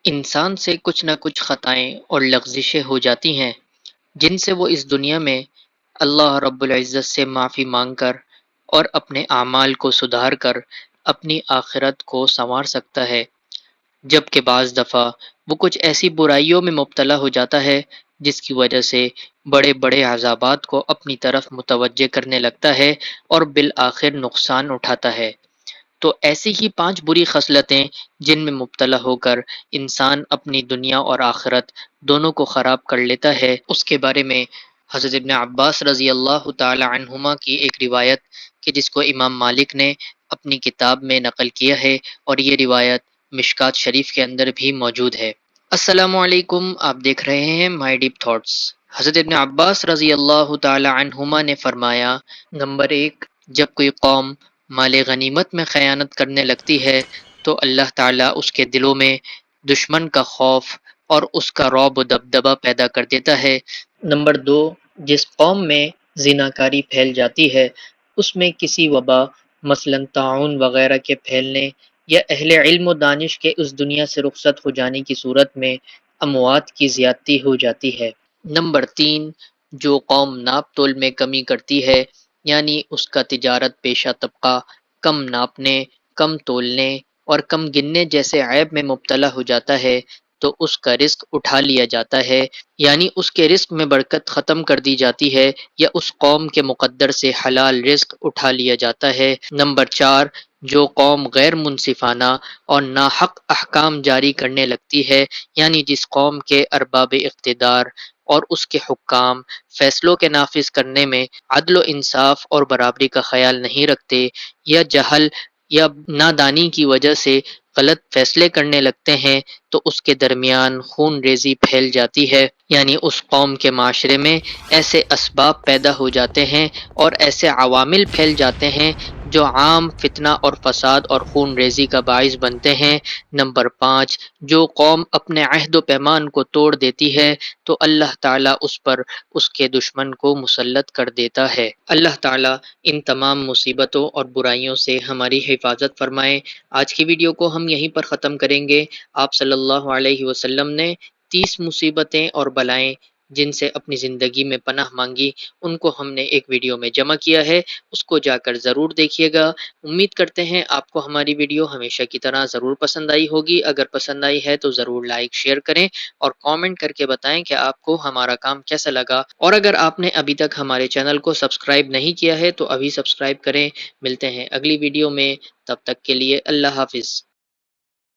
انسان سے کچھ نہ کچھ خطائیں اور لغزشیں ہو جاتی ہیں جن سے وہ اس دنیا میں اللہ رب العزت سے معافی مانگ کر اور اپنے اعمال کو سدھار کر اپنی آخرت کو سنوار سکتا ہے، جبکہ بعض دفعہ وہ کچھ ایسی برائیوں میں مبتلا ہو جاتا ہے جس کی وجہ سے بڑے بڑے عذابات کو اپنی طرف متوجہ کرنے لگتا ہے اور بالآخر نقصان اٹھاتا ہے۔ تو ایسی ہی 5 بری خصلتیں جن میں مبتلا ہو کر انسان اپنی دنیا اور آخرت دونوں کو خراب کر لیتا ہے، اس کے بارے میں حضرت ابن عباس رضی اللہ تعالی عنہما کی ایک روایت کہ جس کو امام مالک نے اپنی کتاب میں نقل کیا ہے، اور یہ روایت مشکات شریف کے اندر بھی موجود ہے۔ السلام علیکم، آپ دیکھ رہے ہیں مائی ڈیپ تھاٹس۔ حضرت ابن عباس رضی اللہ تعالی عنہما نے فرمایا، نمبر 1، جب کوئی قوم مال غنیمت میں خیانت کرنے لگتی ہے تو اللہ تعالیٰ اس کے دلوں میں دشمن کا خوف اور اس کا رعب و دبدبہ پیدا کر دیتا ہے۔ نمبر 2، جس قوم میں زناکاری پھیل جاتی ہے اس میں کسی وبا مثلاً طاعون وغیرہ کے پھیلنے یا اہل علم و دانش کے اس دنیا سے رخصت ہو جانے کی صورت میں اموات کی زیادتی ہو جاتی ہے۔ نمبر 3، جو قوم ناپ تول میں کمی کرتی ہے، یعنی اس کا تجارت پیشہ طبقہ کم ناپنے، کم تولنے اور کم گننے جیسے عیب میں مبتلا ہو جاتا ہے تو اس کا رزق اٹھا لیا جاتا ہے، یعنی اس کے رزق میں برکت ختم کر دی جاتی ہے یا اس قوم کے مقدر سے حلال رزق اٹھا لیا جاتا ہے۔ نمبر 4، جو قوم غیر منصفانہ اور ناحق احکام جاری کرنے لگتی ہے، یعنی جس قوم کے ارباب اقتدار اور اس کے حکام فیصلوں کے نافذ کرنے میں عدل و انصاف اور برابری کا خیال نہیں رکھتے یا جہل یا نادانی کی وجہ سے غلط فیصلے کرنے لگتے ہیں تو اس کے درمیان خون ریزی پھیل جاتی ہے، یعنی اس قوم کے معاشرے میں ایسے اسباب پیدا ہو جاتے ہیں اور ایسے عوامل پھیل جاتے ہیں جو عام فتنہ اور فساد اور خون ریزی کا باعث بنتے ہیں۔ نمبر 5، جو قوم اپنے عہد و پیمان کو توڑ دیتی ہے تو اللہ تعالیٰ اس پر اس کے دشمن کو مسلط کر دیتا ہے۔ اللہ تعالیٰ ان تمام مصیبتوں اور برائیوں سے ہماری حفاظت فرمائے۔ آج کی ویڈیو کو ہم یہیں پر ختم کریں گے۔ آپ صلی اللہ علیہ وسلم نے 30 مصیبتیں اور بلائیں جن سے اپنی زندگی میں پناہ مانگی، ان کو ہم نے ایک ویڈیو میں جمع کیا ہے، اس کو جا کر ضرور دیکھیے گا۔ امید کرتے ہیں آپ کو ہماری ویڈیو ہمیشہ کی طرح ضرور پسند آئی ہوگی۔ اگر پسند آئی ہے تو ضرور لائک شیئر کریں اور کامنٹ کر کے بتائیں کہ آپ کو ہمارا کام کیسا لگا، اور اگر آپ نے ابھی تک ہمارے چینل کو سبسکرائب نہیں کیا ہے تو ابھی سبسکرائب کریں۔ ملتے ہیں اگلی ویڈیو میں، تب تک کے لیے اللہ حافظ۔